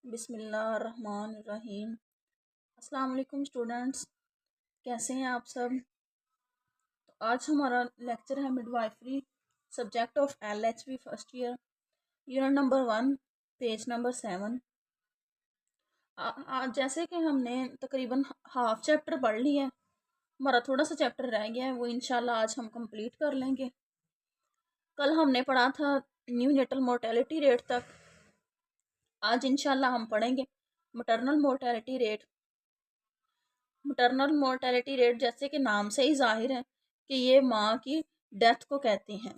बिस्मिल्लाहिर्रहमानिर्रहीम। अस्सलाम वालेकुम स्टूडेंट्स, कैसे हैं आप सब। तो आज हमारा लेक्चर है midwifery, subject of LHV first year, unit number 1, page number 7। जैसे कि हमने तकरीबन हाफ चैप्टर पढ़ लिया है, हमारा थोड़ा सा चैप्टर रह गया है, वो इंशाल्लाह आज हम कंप्लीट कर लेंगे। कल हमने पढ़ा था न्यू नेटल मोर्टेलिटी रेट तक। आज इंशाल्लाह हम पढ़ेंगे maternal mortality rate. Maternal mortality rate जैसे कि नाम से ही जाहिर है कि ये माँ की डेथ को कहते हैं।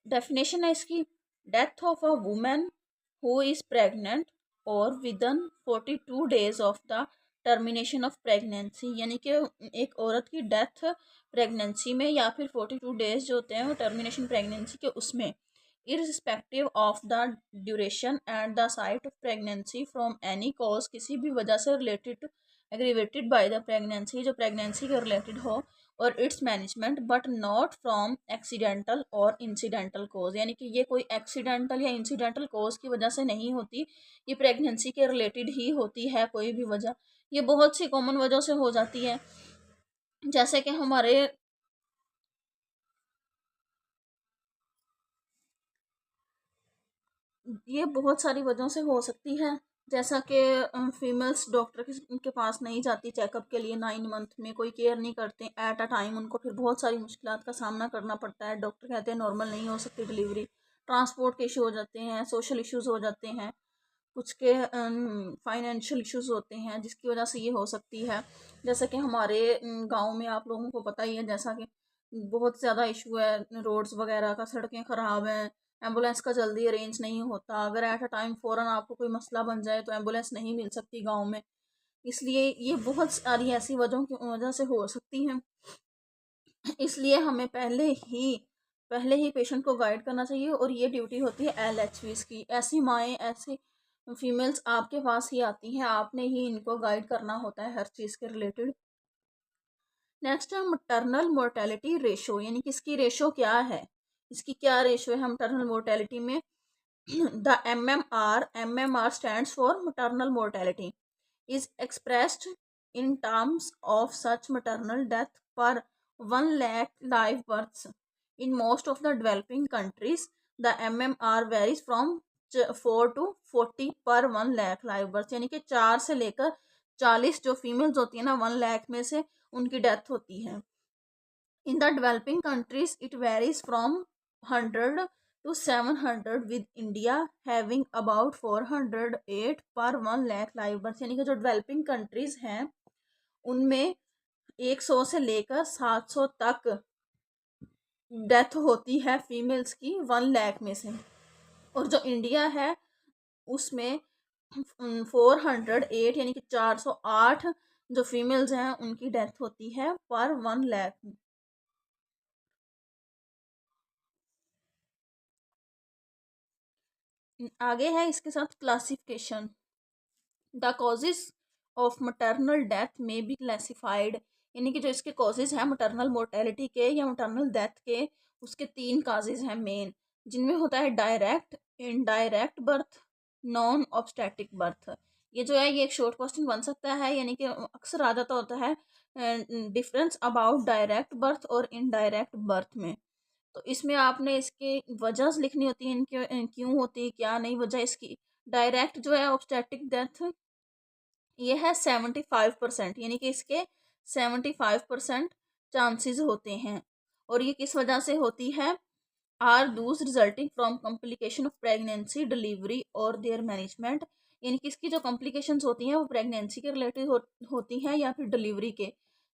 डेफिनेशन है इसकी, death of a women who is pregnant और within 42 days of the termination of pregnancy, यानी कि एक औरत की डेथ प्रेगनेंसी में या फिर 42 डेज जो होते हैं वो टर्मिनेशन प्रेगनेंसी के उसमें, irrespective of the duration and the site of pregnancy from any cause, किसी भी वजह से related aggravated by the pregnancy, जो प्रेगनेंसी के रिलेटेड हो, और it's management but not from accidental और इंसिडेंटल कोज, यानी कि ये कोई एक्सीडेंटल या इंसिडेंटल कोज की वजह से नहीं होती, ये प्रेगनेंसी के रिलेटेड ही होती है। कोई भी वजह, ये बहुत सी कॉमन वजह से हो जाती है, जैसे कि ये बहुत सारी वजहों से हो सकती है। जैसा कि फीमेल्स डॉक्टर के पास नहीं जाती चेकअप के लिए 9 मंथ में, कोई केयर नहीं करते एट अ टाइम, उनको फिर बहुत सारी मुश्किलात का सामना करना पड़ता है। डॉक्टर कहते हैं नॉर्मल नहीं हो सकती डिलीवरी, ट्रांसपोर्ट के इशू हो जाते हैं, सोशल इश्यूज हो जाते हैं, कुछ के फाइनेंशियल इश्यूज होते हैं जिसकी वजह से ये हो सकती है। जैसे कि हमारे गांव में आप लोगों को पता ही है, जैसा कि बहुत ज़्यादा इशू है रोड्स वगैरह का, सड़कें ख़राब हैं, एम्बुलेंस का जल्दी अरेंज नहीं होता। अगर एट अ टाइम फ़ौरन आपको कोई मसला बन जाए तो एम्बुलेंस नहीं मिल सकती गांव में, इसलिए ये बहुत सारी ऐसी वजहों की वजह से हो सकती हैं। इसलिए हमें पहले ही पेशेंट को गाइड करना चाहिए, और ये ड्यूटी होती है LHVs की। ऐसी माएँ, ऐसी फीमेल्स आपके पास ही आती हैं, आपने ही इनको गाइड करना होता है हर चीज़ के रिलेटेड। नेक्स्ट है मटरनल मोर्टेलिटी रेशो, यानी कि इसकी रेशो क्या है, इसकी क्या रेशो है मटरनल मोर्टेलिटी में। The MMR stands for maternal mortality, is expressed in terms of such maternal death per 1 lakh live births. In most of the developing countries, the MMR varies from 4 to 40 per 1 lakh live births, यानी कि 4 से लेकर 40 जो females होती है ना 1 लाख में से, उनकी डेथ होती है। In the developing countries, it varies from 100 to 700, with India having about 408 per 1 lakh live births, यानी कि जो डेवलपिंग कंट्रीज हैं उनमें 100 से लेकर 700 तक डेथ होती है फीमेल्स की 1 लाख में से, और जो इंडिया है उसमें 408 यानी कि 408 जो फीमेल्स हैं उनकी डेथ होती है पर 1 लाख। आगे है इसके साथ classification. The causes of maternal death में बी क्लासिफाइड, यानी कि जो इसके कॉजेज हैं मटरनल मोर्टेलिटी के या मटरनल डेथ के, उसके 3 काजेज हैं मेन, जिनमें होता है direct, indirect birth, non obstetric birth. ये जो है ये एक शॉर्ट क्वेश्चन बन सकता है, यानी कि अक्सर आ जाता होता है डिफरेंस अबाउट डायरेक्ट बर्थ और इनडायरेक्ट बर्थ में। तो इसमें आपने इसके वजह लिखनी होती है, इनके क्यों होती है, क्या नहीं वजह इसकी। डायरेक्ट जो है ऑब्स्टेट्रिक डेथ, ये है 75%, यानी कि इसके 75% चांसेस होते हैं, और ये किस वजह से होती है। आर दूस resulting from complication of pregnancy, delivery और देयर मैनेजमेंट, यानी कि इसकी जो कॉम्प्लिकेशंस होती हैं वो प्रेगनेंसी के रिलेटेड होती हैं या फिर डिलीवरी के।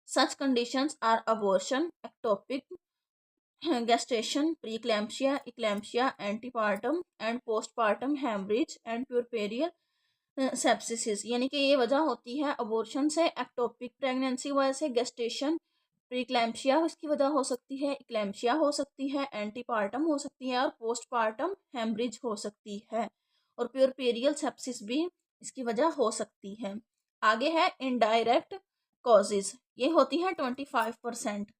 Such conditions are abortion, ectopic, gestation, preeclampsia, eclampsia, antepartum and postpartum hemorrhage and puerperial sepsis, यानी कि ये वजह होती है अबॉर्शन से, एक्टोपिक प्रेगनेंसी की वजह से, गेस्टेशन, प्रीक्लैम्पशिया इसकी वजह हो सकती है, इक्लैम्पशिया हो सकती है, एंटीपार्टम हो सकती है, और पोस्टपार्टम हेमरेज हो सकती है, और प्योरपेरियल सेप्सिस भी इसकी वजह हो सकती है। आगे है इनडायरेक्ट कॉजेज, ये होती है 25%।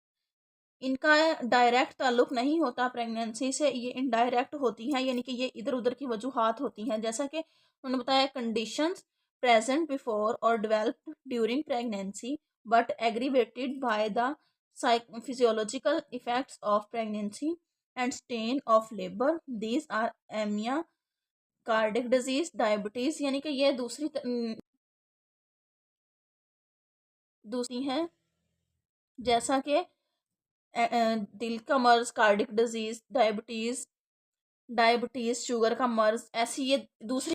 इनका डायरेक्ट ताल्लुक नहीं होता प्रेगनेंसी से, ये इनडायरेक्ट होती हैं, यानी कि ये इधर उधर की वजूहात होती हैं। जैसा कि उन्होंने बताया, कंडीशंस प्रेजेंट बिफोर और developed during pregnancy but aggravated by the physiological effects of pregnancy and strain of labour, these are anaemia, cardiac disease, diabetes, यानी कि ये दूसरी हैं, जैसा कि दिल का मर्ज, कार्डिक डिजीज, डायबिटीज, शुगर का मर्ज, ऐसी ये दूसरी।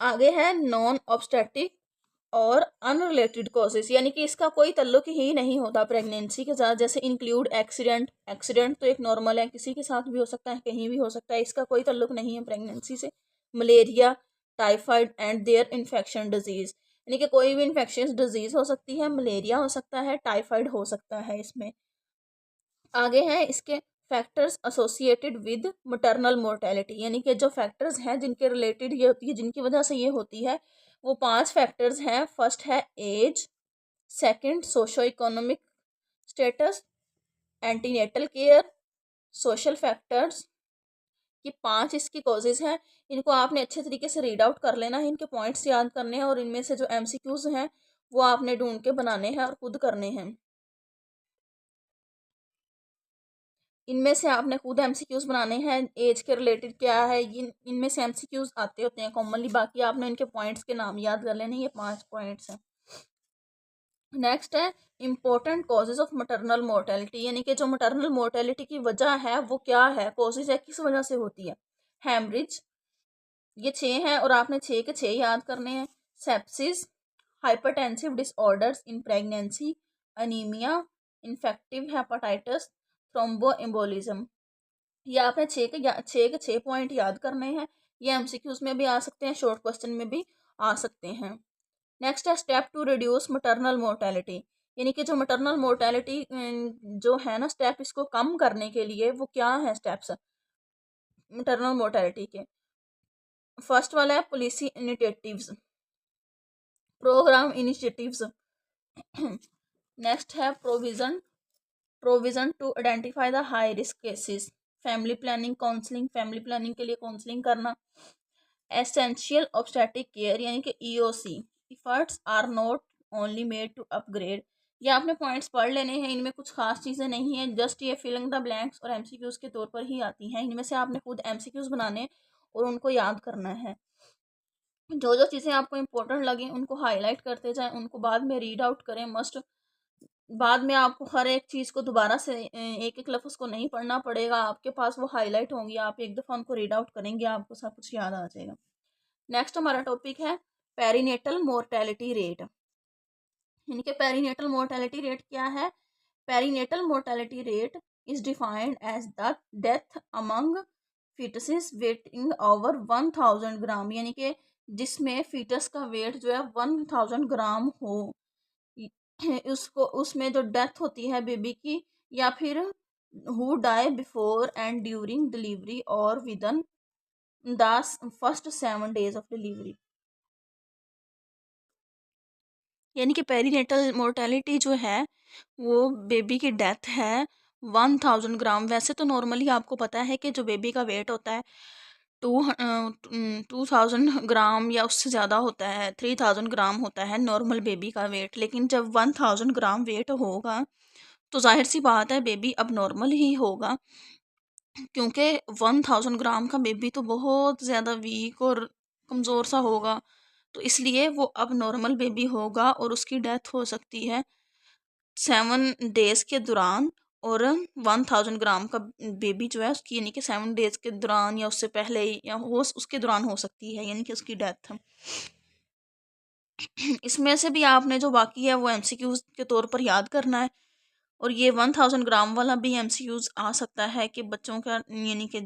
आगे है नॉन ऑब्स्टेटिक और अनरिलेटेड कॉजेज, यानी कि इसका कोई ताल्लुक ही नहीं होता प्रेगनेंसी के साथ। जैसे इंक्लूड एक्सीडेंट, एक्सीडेंट तो एक नॉर्मल है, किसी के साथ भी हो सकता है, कहीं भी हो सकता है, इसका कोई ताल्लुक नहीं है प्रेगनेंसी से। Malaria, typhoid and their infection disease, यानी कि कोई भी इन्फेक्शियस डिजीज हो सकती है, मलेरिया हो सकता है, टाइफाइड हो सकता है इसमें। आगे हैं इसके factors associated with maternal mortality, यानी कि जो फैक्टर्स हैं जिनके रिलेटेड ये होती है, जिनकी वजह से ये होती है, वो 5 फैक्टर्स हैं। फर्स्ट है age, second socio economic status, antenatal care, social factors. ये 5 इसकी कॉजेज हैं। इनको आपने अच्छे तरीके से रीड आउट कर लेना है, इनके पॉइंट्स याद करने हैं, और इनमें से जो एमसीक्यूज हैं वो आपने ढूंढ के बनाने हैं और खुद करने हैं। इनमें से आपने खुद एमसीक्यूज बनाने हैं। एज के रिलेटेड क्या है, इनमें से एमसीक्यूज आते होते हैं कॉमनली, बाकी आपने इनके पॉइंट्स के नाम याद कर लेने, ये 5 पॉइंट्स हैं। नेक्स्ट है important causes of maternal mortality, यानी कि जो मटरनल मोर्टेलिटी की वजह है वो क्या है, कॉजेज है, किस वजह से होती है। हैमरिज, ये 6 हैं और आपने 6 के 6 याद करने हैं। Sepsis, hypertensive disorders in pregnancy, anaemia, infective hepatitis, thrombo embolism. ये आपने 6 पॉइंट याद करने हैं। ये एमसीक्यूज में भी आ सकते हैं, शॉर्ट क्वेश्चन में भी आ सकते हैं। नेक्स्ट है step to reduce maternal mortality, यानी कि जो मटरनल मोर्टेलिटी जो है ना, स्टेप इसको कम करने के लिए वो क्या है स्टेप्स मटरनल मोर्टेलिटी के। फर्स्ट वाला है policy initiatives, program initiatives. Next है provision to identify the high risk cases, family planning counselling, family planning के लिए काउंसलिंग करना। एसेंशियल ऑब्स्टेटिक केयर, यानी कि EOC, efforts are not only made to upgrade. ये आपने पॉइंट्स पढ़ लेने हैं, इनमें कुछ खास चीज़ें नहीं हैं, जस्ट ये फिलिंग द ब्लैंक्स और एमसीक्यूज के तौर पर ही आती हैं। इनमें से आपने खुद एमसीक्यूज बनाने और उनको याद करना है। जो जो चीज़ें आपको इंपॉर्टेंट लगे उनको हाईलाइट करते जाएं, उनको बाद में रीड आउट करें मस्ट। बाद में आपको हर एक चीज़ को दोबारा से एक एक लफ्ज़ को नहीं पढ़ना पड़ेगा, आपके पास वो हाईलाइट होंगी, आप एक दफ़ा उनको रीड आउट करेंगे, आपको सब कुछ याद आ जाएगा। नेक्स्ट हमारा टॉपिक है पेरीनेटल मोर्टेलिटी रेट, यानी कि पेरीनेटल मोर्टेलिटी रेट क्या है। Perinatal mortality rate is defined as the death among fetuses weighing over 1000 gram, यानी कि जिसमें फीटस का वेट जो है 1000 ग्राम हो, उसको उसमें जो डेथ होती है बेबी की, या फिर who die before and during delivery और within the first 7 days of delivery, यानी कि पेरीनेटल मोर्टेलिटी जो है वो बेबी की डेथ है 1000 ग्राम। वैसे तो नॉर्मली आपको पता है कि जो बेबी का वेट होता है 2000 ग्राम या उससे ज़्यादा होता है, 3000 ग्राम होता है नॉर्मल बेबी का वेट। लेकिन जब 1000 ग्राम वेट होगा तो जाहिर सी बात है बेबी अब नॉर्मल ही होगा, क्योंकि 1000 ग्राम का बेबी तो बहुत ज़्यादा वीक और कमज़ोर सा होगा, तो इसलिए वो अब नॉर्मल बेबी होगा और उसकी डेथ हो सकती है 7 days के दौरान। और 1000 ग्राम का बेबी जो है उसकी, यानी कि 7 days के दौरान या उससे पहले या हो उसके दौरान हो सकती है, यानी कि उसकी डेथ। इसमें से भी आपने जो बाकी है वो एमसीक्यूज के तौर पर याद करना है। और ये 1000 ग्राम वाला भी एमसीक्यूज आ सकता है कि बच्चों का, यानी कि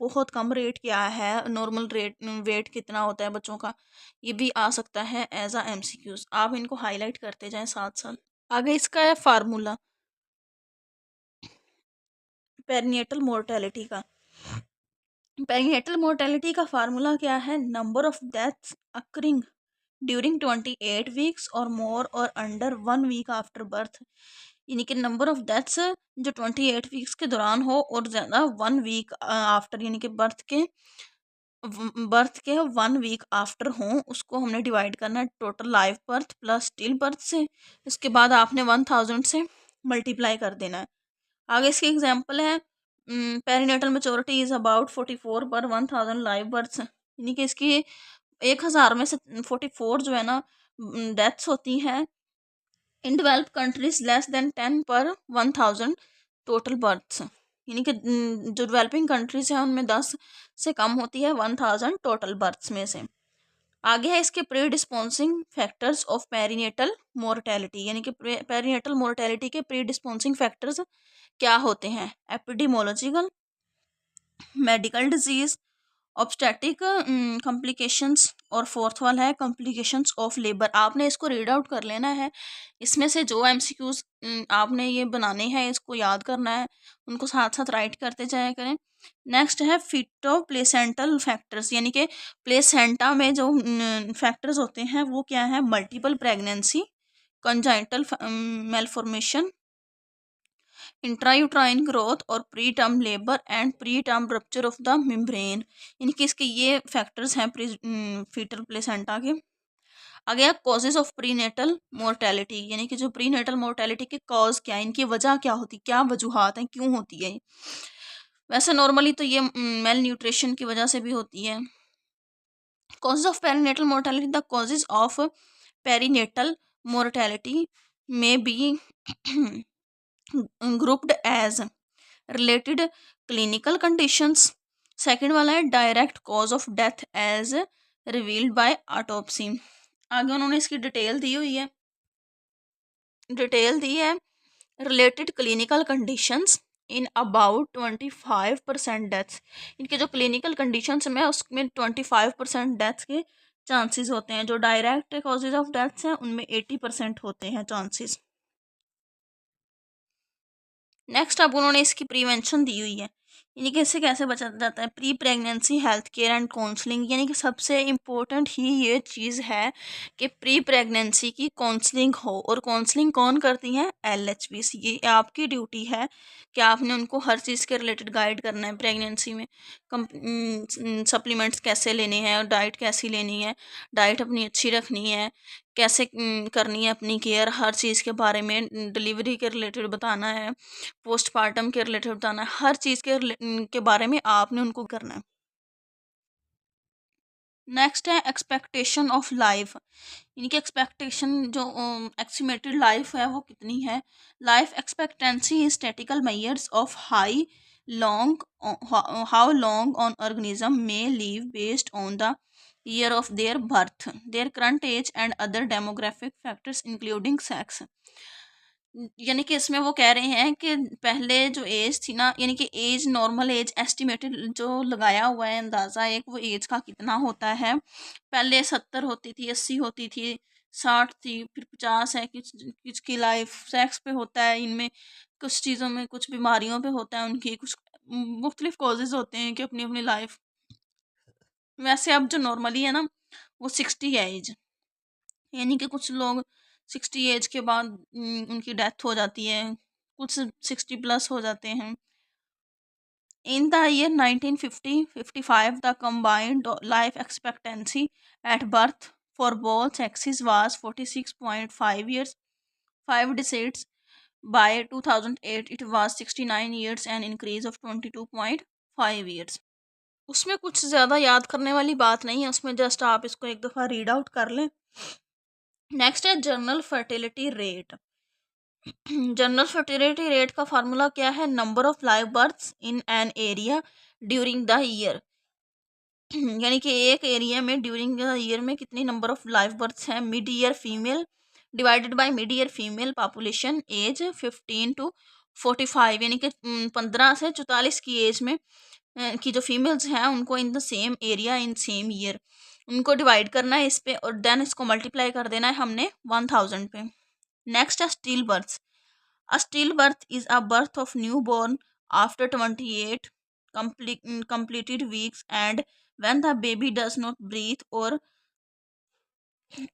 बहुत कम रेट क्या है, नॉर्मल रेट वेट कितना होता है बच्चों का, ये भी आ सकता है एज आ एमसीक्यूज। आप इनको हाईलाइट करते जाएं साथ साथ। आगे इसका है फार्मूला पेरीनेटल मोर्टेलिटी का। पेरीनेटल मोर्टेलिटी का फार्मूला क्या है, number of deaths occurring during 28 weeks और मोर और अंडर 1 week आफ्टर बर्थ, यानी कि नंबर ऑफ डेथ्स जो 28 वीक्स के दौरान हो और ज़्यादा 1 वीक आफ्टर, यानी कि बर्थ के 1 वीक आफ्टर हों, उसको हमने डिवाइड करना है total live birth plus still birth से। इसके बाद आपने 1000 से मल्टीप्लाई कर देना है। आगे इसकी एग्जांपल है, पेरीनेटल मेच्योरिटी इज़ अबाउट 44 पर 1000 लाइव बर्थ्स, यानी कि इसकी 1000 में से 44 जो है ना डेथ्स होती हैं। In developed countries less than 10 पर 1000 टोटल बर्थ्स, यानी कि जो डेवलपिंग कंट्रीज हैं उनमें 10 से कम होती है 1000 टोटल बर्थ्स में से। आगे है इसके predisposing factors of perinatal mortality, यानी कि पेरीनेटल मोर्टेलिटी के प्री डिस्पोंसिंग फैक्टर्स क्या होते हैं। Epidemiological, medical disease, obstetric complications, और फोर्थ वाला है कॉम्प्लिकेशंस ऑफ लेबर। आपने इसको रीड आउट कर लेना है। इसमें से जो एमसीक्यूज आपने ये बनाने हैं, इसको याद करना है, उनको साथ साथ राइट करते जाया करें। नेक्स्ट है फिटो प्लेसेंटल फैक्टर्स, यानी कि प्लेसेंटा में जो फैक्टर्स होते हैं वो क्या है। Multiple pregnancy, congenital malformation, intrauterine growth, और preterm labour and preterm rupture of the membrane, यानी कि इसके ये फैक्टर्स हैं फीटल प्लेसेंटा के। आगे कॉजेज ऑफ प्रीनेटल मोर्टेलिटी, यानी कि जो प्रीनेटल मोर्टेलिटी के कॉज क्या है, इनकी वजह क्या होती, क्या वजूहात हैं, क्यों होती है। वैसे नॉर्मली तो ये मेल न्यूट्रिशन की वजह से भी होती है। Causes of perinatal mortality, the causes of perinatal mortality में be grouped as related clinical conditions। Second वाला है direct cause of death as revealed by autopsy. आगे उन्होंने इसकी डिटेल दी है related clinical conditions in about 25% deaths. इनके जो क्लिनिकल कंडीशंस में उसमें 25% डेथ्स के चांसेस होते हैं। जो डायरेक्ट कॉजेज ऑफ डेथ्स हैं उनमें 80% होते हैं चांसेस। नेक्स्ट अब उन्होंने इसकी प्रिवेंशन दी हुई है, यानी कि इससे कैसे बचा जाता है। Pre pregnancy health care and counselling, यानी कि सबसे इम्पोर्टेंट ही ये चीज़ है कि प्री प्रेगनेंसी की काउंसलिंग हो। और काउंसलिंग कौन करती है, LHBs। ये आपकी ड्यूटी है कि आपने उनको हर चीज़ के रिलेटेड गाइड करना है। प्रेगनेंसी में सप्लीमेंट्स कैसे लेने हैं और डाइट कैसी लेनी है, डाइट अपनी अच्छी रखनी है, कैसे करनी है अपनी केयर, हर चीज़ के बारे में डिलीवरी के रिलेटेड बताना है, पोस्टमार्टम के रिलेटेड बताना है, हर चीज़ के बारे में आपने उनको करना है। नेक्स्ट है एक्सपेक्टेशन ऑफ लाइफ, यानी कि एक्सपेक्टेशन जो एस्टिमेटेड लाइफ है वो कितनी है। Life expectancy is statistical measures of long how long on organism may live based on the year of their birth, their current age and other demographic factors including sex. यानी कि इसमें वो कह रहे हैं कि पहले जो एज थी ना, यानी कि एज नॉर्मल एज एस्टिमेटेड जो लगाया हुआ है अंदाज़ा एक, वो एज का कितना होता है। पहले 70 होती थी, 80 होती थी, 60 थी, फिर 50 है। किस की लाइफ सेक्स पे होता है, इनमें कुछ चीज़ों में, कुछ बीमारियों पे होता है उनकी, कुछ मुख्तलिफ कॉजेज़ होते हैं कि अपनी अपनी लाइफ। वैसे अब जो नॉर्मली है ना वो 60 है एज, यानी कि कुछ लोग 60 एज के बाद उनकी डेथ हो जाती है, कुछ 60 प्लस हो जाते हैं। In the year 1950-55 the combined life expectancy at birth for both sexes was 46.5 years, 5 decades. By 2008 it was 69 years, an increase of 22.5 years। उसमें कुछ ज़्यादा याद करने वाली बात नहीं है, उसमें जस्ट आप इसको एक दफ़ा रीड आउट कर लें। नेक्स्ट है general fertility rate. General fertility rate का फार्मूला क्या है, number of live births in an area during the year, यानी कि एक एरिया में ड्यूरिंग द ईयर में कितनी नंबर ऑफ लाइव बर्थ्स हैं। Mid year female divided by mid year female population age 15 to 45, यानी कि 15 से 44 की एज में की जो फीमेल्स हैं उनको in the same area in same year उनको डिवाइड करना है इस पे, और देन इसको मल्टीप्लाई कर देना है हमने 1000 पे। नेक्स्ट है still birth. A stillbirth is a birth of newborn after 28 completed weeks and when the baby does not breathe or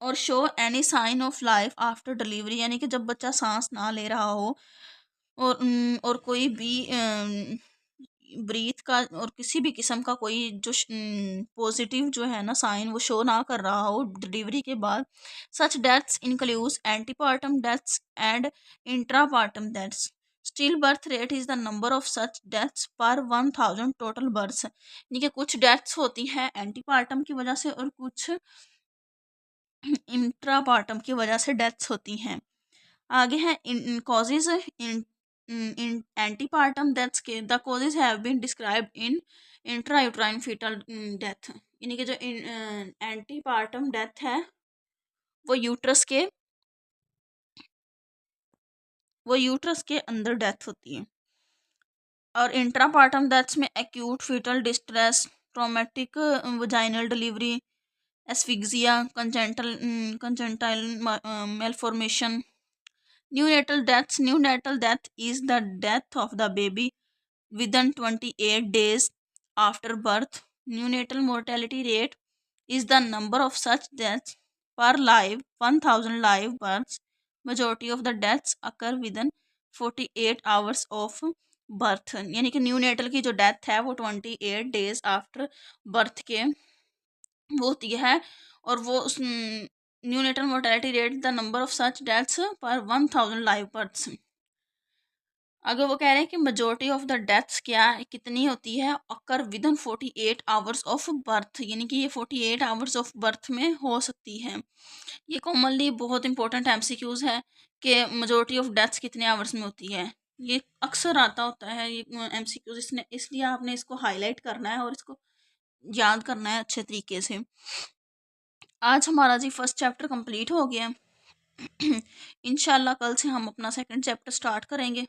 और show any sign of life after delivery, यानी कि जब बच्चा सांस ना ले रहा हो और कोई भी ब्रीथ का और किसी भी किस्म का कोई जो पॉजिटिव जो है ना साइन वो शो ना कर रहा हो डिलीवरी के बाद। Such deaths includes antepartum deaths and intrapartum deaths. Still birth rate is the number of such deaths per 1000 total births, यानी कि कुछ डेथ्स होती हैं एंटीपार्टम की वजह से और कुछ इंट्रापार्टम की वजह से डेथ्स होती हैं। आगे है इन कॉजेज इन एंटीपार्टम डेथ्स के the causes have been described in intrauterine fetal death, यानी कि जो एंटीपार्टम डेथ है वो यूट्रस के अंदर डेथ होती है। और इंट्रापार्टम डेथ्स में acute fetal distress, traumatic vaginal delivery, asphyxia, congenital malformation. Neonatal death is the death of the baby within 28 days after birth. Neonatal mortality rate is the number of such deaths per live 1000 live births. Majority of the deaths occur within 48 hours of birth. यानी कि neonatal की जो death है वो 28 days after birth के वो होती है। और वो उस neonatal mortality rate the number of such deaths per 1000 live births. अगर वो कह रहे हैं कि मेजोरिटी ऑफ द डेथ्स क्या कितनी होती है, occur with in 48 hours of birth, यानी कि ये 48 आवर्स ऑफ बर्थ में हो सकती है। ये कॉमनली बहुत इंपॉर्टेंट एमसीक्यूज है कि मेजोरिटी ऑफ डेथ्स कितने आवर्स में होती है। ये अक्सर आता होता है ये एमसीक्यूज, इसलिए आपने इसको हाईलाइट करना है और इसको याद करना है अच्छे तरीके से। आज हमारा जी फर्स्ट चैप्टर कंप्लीट हो गया। इंशाल्लाह कल से हम अपना सेकंड चैप्टर स्टार्ट करेंगे।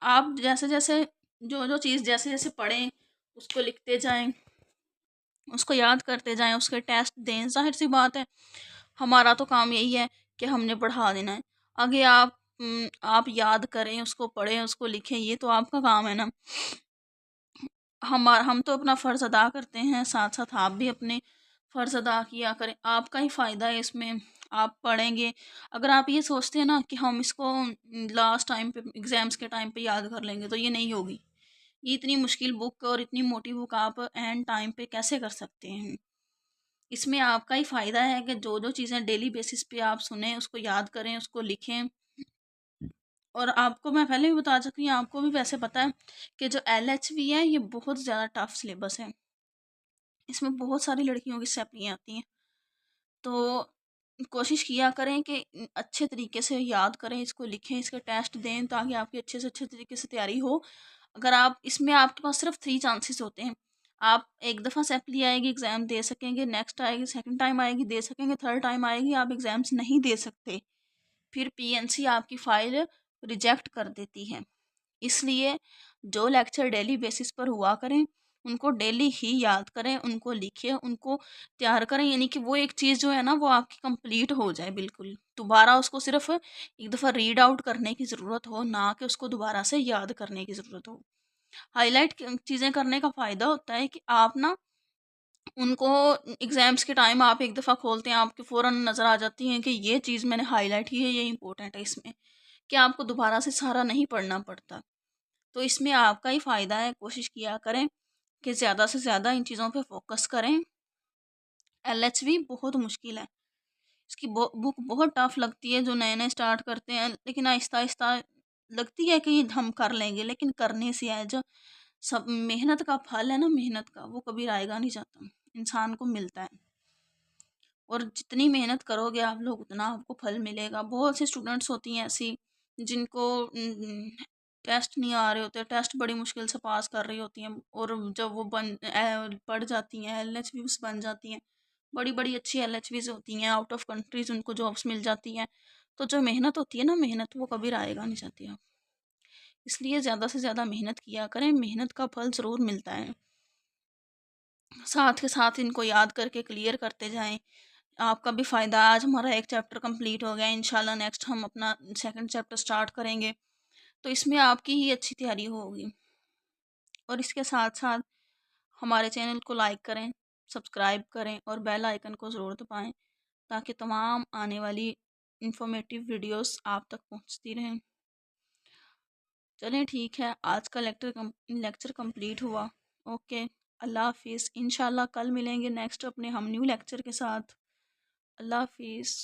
आप जैसे जैसे जो जो चीज़ जैसे जैसे पढ़ें उसको लिखते जाएं, उसको याद करते जाएं, उसके टेस्ट दें। जाहिर सी बात है हमारा तो काम यही है कि हमने पढ़ा देना है। आगे आप याद करें, उसको पढ़ें, उसको लिखें, ये तो आपका काम है ना। हम तो अपना फ़र्ज़ अदा करते हैं, साथ साथ आप भी अपने फ़र्ज़ अदा किया करें। आपका ही फ़ायदा है इसमें। आप पढ़ेंगे, अगर आप ये सोचते हैं ना कि हम इसको लास्ट टाइम पे एग्ज़ाम्स के टाइम पे याद कर लेंगे, तो ये नहीं होगी। ये इतनी मुश्किल बुक और इतनी मोटी बुक आप एंड टाइम पे कैसे कर सकते हैं। इसमें आपका ही फ़ायदा है कि जो जो चीज़ें डेली बेसिस पे आप सुने उसको याद करें, उसको लिखें। और आपको मैं पहले भी बता चुकी हूँ, आपको भी वैसे पता है कि जो LHV है ये बहुत ज़्यादा टफ सिलेबस है। इसमें बहुत सारी लड़कियों की सप्लियाँ आती हैं, तो कोशिश किया करें कि अच्छे तरीके से याद करें, इसको लिखें, इसके टेस्ट दें ताकि आपकी अच्छे से अच्छे तरीके से तैयारी हो। अगर आप इसमें आपके पास सिर्फ 3 चांसेस होते हैं। आप एक दफ़ा सप्ली आएगी एग्ज़ाम दे सकेंगे, नेक्स्ट आएगी, सेकंड टाइम आएगी दे सकेंगे, थर्ड टाइम आएगी आप एग्ज़ाम्स नहीं दे सकते। फिर PNC आपकी फ़ाइल रिजेक्ट कर देती है। इसलिए जो लेक्चर डेली बेसिस पर हुआ करें उनको डेली ही याद करें, उनको लिखें, उनको तैयार करें, यानी कि वो एक चीज़ जो है ना वो आपकी कंप्लीट हो जाए बिल्कुल। दोबारा उसको सिर्फ एक दफ़ा रीड आउट करने की ज़रूरत हो, ना कि उसको दोबारा से याद करने की ज़रूरत हो। हाईलाइट चीज़ें करने का फ़ायदा होता है कि आप ना उनको एग्ज़ाम्स के टाइम आप एक दफ़ा खोलते हैं, आपके फ़ौरन नज़र आ जाती हैं कि ये चीज़ मैंने हाईलाइट की है, ये इंपॉर्टेंट है इसमें, कि आपको दोबारा से सारा नहीं पढ़ना पड़ता। तो इसमें आपका ही फ़ायदा है। कोशिश किया करें कि ज़्यादा से ज़्यादा इन चीज़ों पे फोकस करें। LHV बहुत मुश्किल है, इसकी बुक बहुत टफ लगती है जो नए नए स्टार्ट करते हैं, लेकिन आहिस्ता आहिस्ता लगती है कि हम कर लेंगे, लेकिन करने से है जो सब मेहनत का फल है ना, मेहनत का वो कभी आएगा नहीं जाता, इंसान को मिलता है। और जितनी मेहनत करोगे आप लोग उतना आपको फल मिलेगा। बहुत सी स्टूडेंट्स होती हैं ऐसी जिनको टेस्ट नहीं आ रहे होते, टेस्ट बड़ी मुश्किल से पास कर रही होती हैं, और जब वो पढ़ जाती हैं LHVs बन जाती हैं, बड़ी बड़ी अच्छी LHVs होती हैं, आउट ऑफ कंट्रीज उनको जॉब्स मिल जाती हैं। तो जो मेहनत होती है ना, मेहनत वो कभी आएगा नहीं जाती आप। इसलिए ज़्यादा से ज़्यादा मेहनत किया करें, मेहनत का फल ज़रूर मिलता है। साथ के साथ इनको याद करके क्लियर करते जाएं, आपका भी फ़ायदा। आज हमारा एक चैप्टर कंप्लीट हो गया, इंशाल्लाह नेक्स्ट हम अपना सेकंड चैप्टर स्टार्ट करेंगे, तो इसमें आपकी ही अच्छी तैयारी होगी। और इसके साथ साथ हमारे चैनल को लाइक करें, सब्सक्राइब करें और बेल आइकन को ज़रूर दबाएं ताकि तमाम आने वाली इंफॉर्मेटिव वीडियोस आप तक पहुंचती रहें। चलें ठीक है, आज का लेक्चर कंप्लीट हुआ। ओके, अल्लाह हाफिज़। इंशाल्लाह कल मिलेंगे नेक्स्ट अपने हम न्यू लेक्चर के साथ। अल्लाह हाफिज़।